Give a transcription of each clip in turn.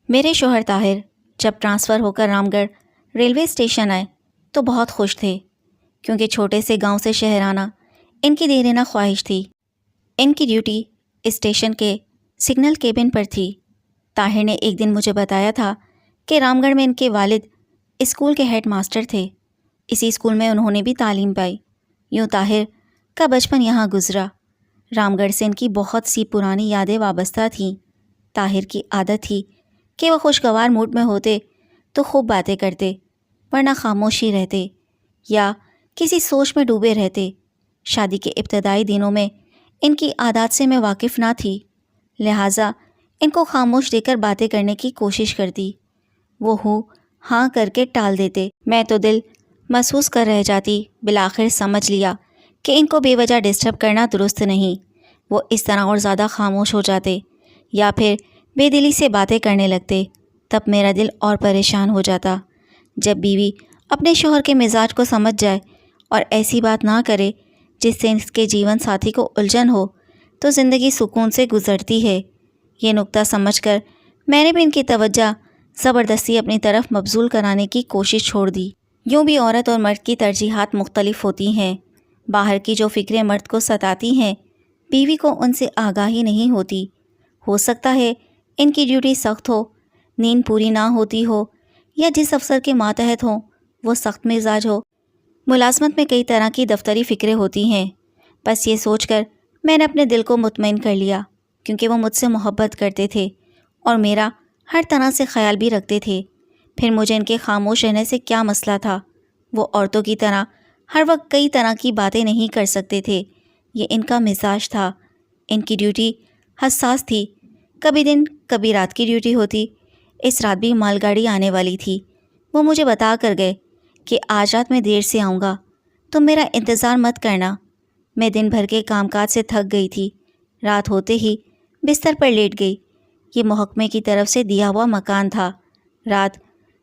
میرے شوہر طاہر جب ٹرانسفر ہو کر رام گڑھ ریلوے اسٹیشن آئے تو بہت خوش تھے، کیونکہ چھوٹے سے گاؤں سے شہر آنا ان کی دیرینہ خواہش تھی۔ ان کی ڈیوٹی اسٹیشن کے سگنل کیبن پر تھی۔ طاہر نے ایک دن مجھے بتایا تھا کہ رام گڑھ میں ان کے والد اسکول کے ہیڈ ماسٹر تھے، اسی اسکول میں انہوں نے بھی تعلیم پائی۔ یوں طاہر کا بچپن یہاں گزرا۔ رام گڑھ سے ان کی بہت سی پرانی یادیں وابستہ تھیں۔ طاہر کی عادت تھی کہ وہ خوشگوار موڈ میں ہوتے تو خوب باتیں کرتے، ورنہ خاموشی رہتے یا کسی سوچ میں ڈوبے رہتے۔ شادی کے ابتدائی دنوں میں ان کی عادات سے میں واقف نہ تھی، لہٰذا ان کو خاموش دے کر باتیں کرنے کی کوشش کرتی۔ وہ ہاں کر کے ٹال دیتے، میں تو دل محسوس کر رہ جاتی۔ بالآخر سمجھ لیا کہ ان کو بے وجہ ڈسٹرب کرنا درست نہیں۔ وہ اس طرح اور زیادہ خاموش ہو جاتے یا پھر بے دلی سے باتیں کرنے لگتے، تب میرا دل اور پریشان ہو جاتا۔ جب بیوی اپنے شوہر کے مزاج کو سمجھ جائے اور ایسی بات نہ کرے جس سے اس کے جیون ساتھی کو الجھن ہو، تو زندگی سکون سے گزرتی ہے۔ یہ نکتہ سمجھ کر میں نے بھی ان کی توجہ زبردستی اپنی طرف مبذول کرانے کی کوشش چھوڑ دی۔ یوں بھی عورت اور مرد کی ترجیحات مختلف ہوتی ہیں۔ باہر کی جو فکریں مرد کو ستاتی ہیں، بیوی کو ان سے آگاہی نہیں ہوتی۔ ہو سکتا ہے ان کی ڈیوٹی سخت ہو، نیند پوری نہ ہوتی ہو، یا جس افسر کے ماتحت ہوں وہ سخت مزاج ہو۔ ملازمت میں کئی طرح کی دفتری فکریں ہوتی ہیں۔ بس یہ سوچ کر میں نے اپنے دل کو مطمئن کر لیا، کیونکہ وہ مجھ سے محبت کرتے تھے اور میرا ہر طرح سے خیال بھی رکھتے تھے۔ پھر مجھے ان کے خاموش رہنے سے کیا مسئلہ تھا؟ وہ عورتوں کی طرح ہر وقت کئی طرح کی باتیں نہیں کر سکتے تھے، یہ ان کا مزاج تھا۔ ان کی ڈیوٹی حساس تھی، کبھی دن کبھی رات کی ڈیوٹی ہوتی۔ اس رات بھی مال گاڑی آنے والی تھی۔ وہ مجھے بتا کر گئے کہ آج رات میں دیر سے آؤں گا، تم میرا انتظار مت کرنا۔ میں دن بھر کے کام کاج سے تھک گئی تھی، رات ہوتے ہی بستر پر لیٹ گئی۔ یہ محکمے کی طرف سے دیا ہوا مکان تھا۔ رات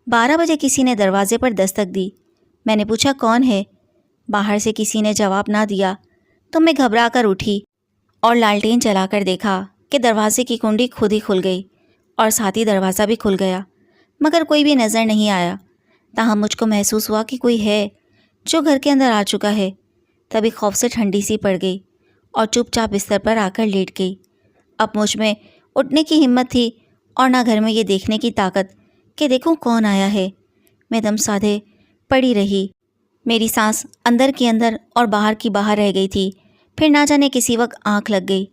12 بجے کسی نے دروازے پر دستک دی۔ میں نے پوچھا کون ہے؟ باہر سے کسی نے جواب نہ دیا تو میں گھبرا کر اٹھی اور لالٹین جلا کر دیکھا کہ دروازے کی کنڈی خود ہی کھل گئی اور ساتھ ہی دروازہ بھی کھل گیا، مگر کوئی بھی نظر نہیں آیا۔ تاہم مجھ کو محسوس ہوا کہ کوئی ہے جو گھر کے اندر آ چکا ہے۔ تبھی خوف سے ٹھنڈی سی پڑ گئی اور چپ چاپ بستر پر آ کر لیٹ گئی۔ اب مجھ میں اٹھنے کی ہمت تھی اور نہ گھر میں یہ دیکھنے کی طاقت کہ دیکھوں کون آیا ہے۔ میں دم سادھے پڑی رہی، میری سانس اندر کی اندر اور باہر کی باہر رہ گئی تھی۔ پھر نہ جانے کسی وقت آنکھ لگ گئی،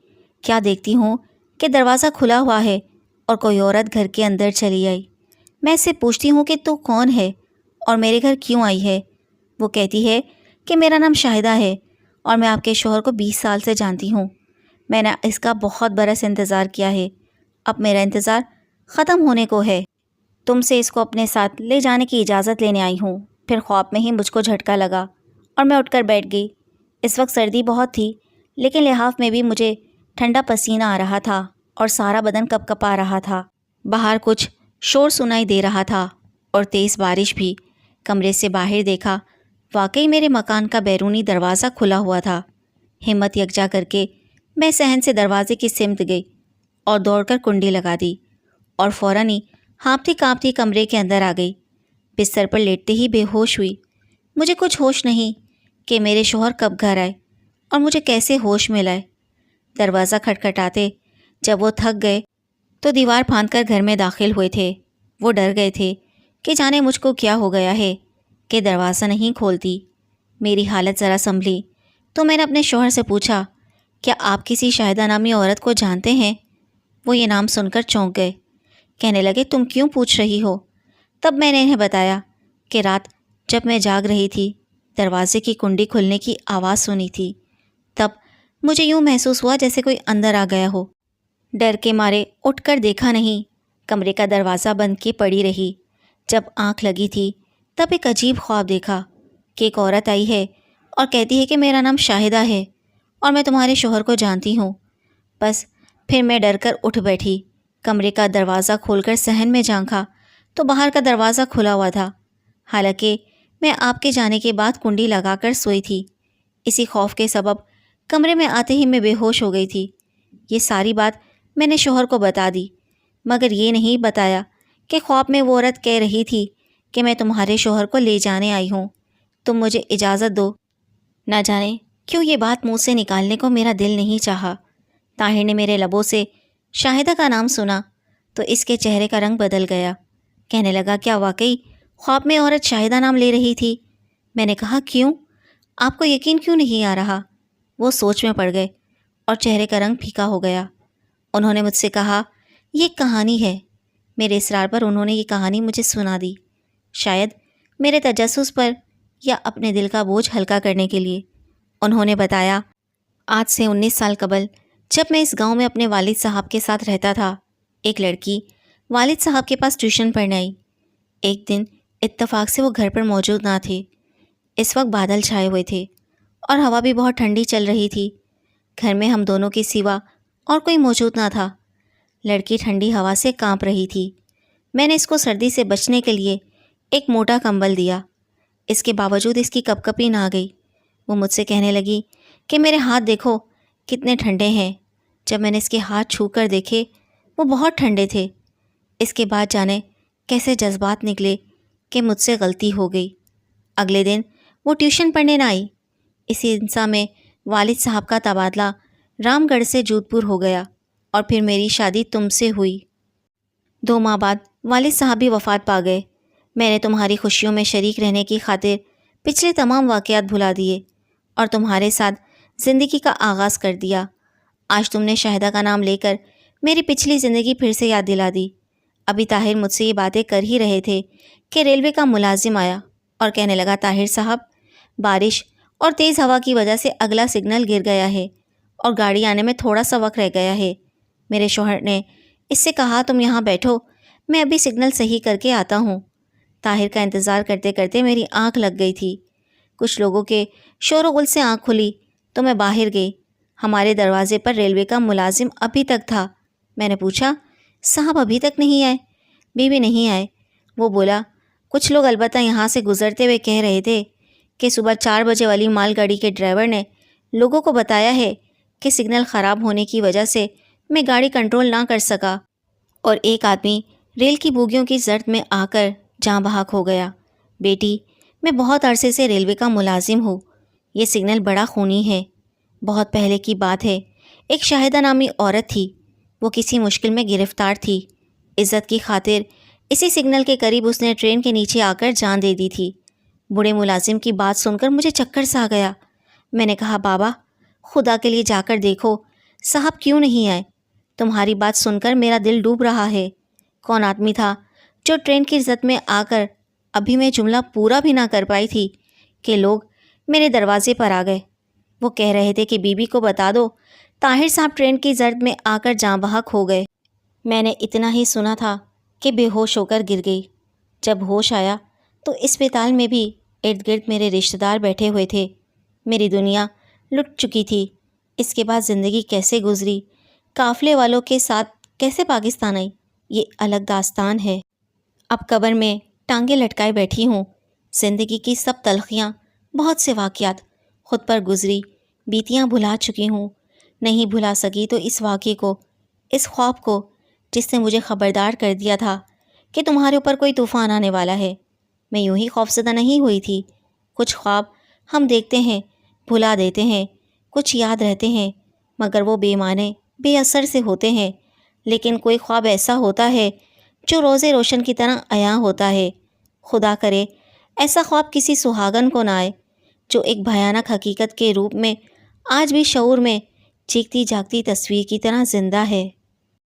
کیا دیکھتی ہوں کہ دروازہ کھلا ہوا ہے اور کوئی عورت گھر کے اندر چلی آئی۔ میں اس سے پوچھتی ہوں کہ تو کون ہے اور میرے گھر کیوں آئی ہے؟ وہ کہتی ہے کہ میرا نام شاہدہ ہے اور میں آپ کے شوہر کو 20 سال سے جانتی ہوں۔ میں نے اس کا بہت برس انتظار کیا ہے، اب میرا انتظار ختم ہونے کو ہے۔ تم سے اس کو اپنے ساتھ لے جانے کی اجازت لینے آئی ہوں۔ پھر خواب میں ہی مجھ کو جھٹکا لگا اور میں اٹھ کر بیٹھ گئی۔ اس وقت سردی بہت تھی، لیکن لحاف میں بھی مجھے ٹھنڈا پسینہ آ رہا تھا اور سارا بدن کپ کپا رہا تھا۔ باہر کچھ شور سنائی دے رہا تھا اور تیز بارش بھی۔ کمرے سے باہر دیکھا، واقعی میرے مکان کا بیرونی دروازہ کھلا ہوا تھا۔ ہمت یکجا کر کے میں صحن سے دروازے کی سمت گئی اور دوڑ کر کنڈی لگا دی اور فوراً ہی ہانپتی کانپتی کمرے کے اندر آ گئی۔ بستر پر لیٹتے ہی بے ہوش ہوئی۔ مجھے کچھ ہوش نہیں کہ میرے شوہر کب گھر آئے اور مجھے کیسے ہوش میں لائے۔ دروازہ کھٹکھٹاتے جب وہ تھک گئے تو دیوار پھاند کر گھر میں داخل ہوئے تھے۔ وہ ڈر گئے تھے کہ جانے مجھ کو کیا ہو گیا ہے کہ دروازہ نہیں کھولتی۔ میری حالت ذرا سنبھلی تو میں نے اپنے شوہر سے پوچھا، کیا آپ کسی شاہدہ نامی عورت کو جانتے ہیں؟ وہ یہ نام سن کر چونک گئے، کہنے لگے تم کیوں پوچھ رہی ہو؟ تب میں نے انہیں بتایا کہ رات جب میں جاگ رہی تھی دروازے کی کنڈی کھلنے کی آواز سنی تھی۔ تب مجھے یوں محسوس ہوا جیسے کوئی اندر آ گیا ہو۔ ڈر کے مارے اٹھ کر دیکھا نہیں، کمرے کا دروازہ بند کی پڑی رہی۔ جب آنکھ لگی تھی تب ایک عجیب خواب دیکھا کہ ایک عورت آئی ہے اور کہتی ہے کہ میرا نام شاہدہ ہے اور میں تمہارے شوہر کو جانتی ہوں۔ بس پھر میں ڈر کر اٹھ بیٹھی۔ کمرے کا دروازہ کھول کر صحن میں جھانکا تو باہر کا دروازہ کھلا ہوا تھا، حالانکہ میں آپ کے جانے کے بعد کنڈی لگا کر سوئی تھی۔ اسی خوف کے سبب کمرے میں آتے ہی میں بے ہوش ہو گئی تھی۔ یہ ساری بات میں نے شوہر کو بتا دی، مگر یہ نہیں بتایا کہ خواب میں وہ عورت کہہ رہی تھی کہ میں تمہارے شوہر کو لے جانے آئی ہوں، تم مجھے اجازت دو۔ نہ جانے کیوں یہ بات منہ سے نکالنے کو میرا دل نہیں چاہا۔ طاہر نے میرے لبوں سے شاہدہ کا نام سنا تو اس کے چہرے کا رنگ بدل گیا۔ کہنے لگا کیا واقعی خواب میں عورت شاہدہ نام لے رہی تھی؟ میں نے کہا کیوں؟ آپ کو یقین کیوں نہیں آ رہا؟ وہ سوچ میں پڑ گئے اور چہرے کا رنگ پھیکا ہو گیا۔ انہوں نے مجھ سے کہا یہ ایک کہانی ہے۔ میرے اصرار پر انہوں نے یہ کہانی مجھے سنا دی، شاید میرے تجسس پر یا اپنے دل کا بوجھ ہلکا کرنے کے لیے۔ انہوں نے بتایا آج سے 19 سال قبل جب میں اس گاؤں میں اپنے والد صاحب کے ساتھ رہتا تھا، ایک لڑکی والد صاحب کے پاس ٹیوشن پڑھنے آئی۔ ایک دن اتفاق سے وہ گھر پر موجود نہ تھے۔ اس وقت بادل چھائے ہوئے تھے اور ہوا بھی بہت ٹھنڈی چل رہی تھی۔ گھر میں ہم دونوں کے سوا اور کوئی موجود نہ تھا۔ لڑکی ٹھنڈی ہوا سے کانپ رہی تھی۔ میں نے اس کو سردی سے بچنے کے لیے ایک موٹا کمبل دیا۔ اس کے باوجود اس کی کپ کپی نہ گئی۔ وہ مجھ سے کہنے لگی کہ میرے ہاتھ دیکھو کتنے ٹھنڈے ہیں۔ جب میں نے اس کے ہاتھ چھو کر دیکھے وہ بہت ٹھنڈے تھے۔ اس کے بعد جانے کیسے جذبات نکلے کہ مجھ سے غلطی ہو گئی۔ اگلے دن وہ ٹیوشن پڑھنے نہ آئی۔ اسی انسا میں والد صاحب کا تبادلہ رام گڑھ سے جودھ پور ہو گیا اور پھر میری شادی تم سے ہوئی۔ 2 ماہ بعد والد صاحب بھی وفات پا گئے۔ میں نے تمہاری خوشیوں میں شریک رہنے کی خاطر پچھلے تمام واقعات بھلا دیے اور تمہارے ساتھ زندگی کا آغاز کر دیا۔ آج تم نے شاہدہ کا نام لے کر میری پچھلی زندگی پھر سے یاد دلا دی۔ ابھی طاہر مجھ سے یہ باتیں کر ہی رہے تھے کہ ریلوے کا ملازم آیا اور کہنے لگا طاہر صاحب بارش اور تیز ہوا کی وجہ سے اگلا سگنل گر گیا ہے اور گاڑی آنے میں تھوڑا سا وقت رہ گیا ہے۔ میرے شوہر نے اس سے کہا تم یہاں بیٹھو، میں ابھی سگنل صحیح کر کے آتا ہوں۔ طاہر کا انتظار کرتے کرتے میری آنکھ لگ گئی تھی۔ کچھ لوگوں کے شور و غل سے آنکھ کھلی تو میں باہر گئی۔ ہمارے دروازے پر ریلوے کا ملازم ابھی تک تھا۔ میں نے پوچھا صاحب ابھی تک نہیں آئے؟ بیوی نہیں آئے۔ وہ بولا کچھ لوگ البتہ یہاں سے گزرتے ہوئے کہہ رہے تھے کہ صبح 4 بجے والی مال گاڑی کے ڈرائیور نے لوگوں کو بتایا ہے کہ سگنل خراب ہونے کی وجہ سے میں گاڑی کنٹرول نہ کر سکا اور ایک آدمی ریل کی بوگیوں کی زرد میں آ کر جاں بحق ہو گیا۔ بیٹی میں بہت عرصے سے ریلوے کا ملازم ہوں۔ یہ سگنل بڑا خونی ہے۔ بہت پہلے کی بات ہے، ایک شاہدہ نامی عورت تھی۔ وہ کسی مشکل میں گرفتار تھی۔ عزت کی خاطر اسی سگنل کے قریب اس نے ٹرین کے نیچے آ کر جان دے دی تھی۔ بوڑھے ملازم کی بات سن کر مجھے چکر سا آ گیا۔ میں نے کہا بابا خدا کے لیے جا کر دیکھو صاحب کیوں نہیں آئے؟ تمہاری بات سن کر میرا دل ڈوب رہا ہے۔ کون آدمی تھا جو ٹرین کی عزت میں آ کر ابھی میں جملہ پورا بھی نہ کر پائی تھی کہ لوگ میرے دروازے پر آ گئے۔ وہ کہہ رہے تھے کہ بی بی کو بتا دو طاہر صاحب ٹرین کی زرد میں آ کر جاں بحق ہو گئے۔ میں نے اتنا ہی سنا تھا کہ بے ہوش ہو کر گر گئی۔ جب ہوش آیا تو اسپتال میں بھی ارد گرد میرے رشتہ دار بیٹھے ہوئے تھے۔ میری دنیا لٹ چکی تھی۔ اس کے بعد زندگی کیسے گزری، قافلے والوں کے ساتھ کیسے پاکستان آئی، یہ الگ داستان ہے۔ اب قبر میں ٹانگیں لٹکائے بیٹھی ہوں۔ زندگی کی سب تلخیاں، بہت سے واقعات خود پر گزری بیتیاں بھلا چکی ہوں۔ نہیں بھلا سکی تو اس واقعے کو، اس خواب کو جس نے مجھے خبردار کر دیا تھا کہ تمہارے اوپر کوئی طوفان آنے والا ہے۔ میں یوں ہی خوفزدہ نہیں ہوئی تھی۔ کچھ خواب ہم دیکھتے ہیں، بھلا دیتے ہیں، کچھ یاد رہتے ہیں مگر وہ بے معنی، بے اثر سے ہوتے ہیں۔ لیکن کوئی خواب ایسا ہوتا ہے جو روز روشن کی طرح عیاں ہوتا ہے۔ خدا کرے ایسا خواب کسی سہاگن کو نہ آئے جو ایک بھیانک حقیقت کے روپ میں آج بھی شعور میں چیختی جاگتی تصویر کی طرح زندہ ہے۔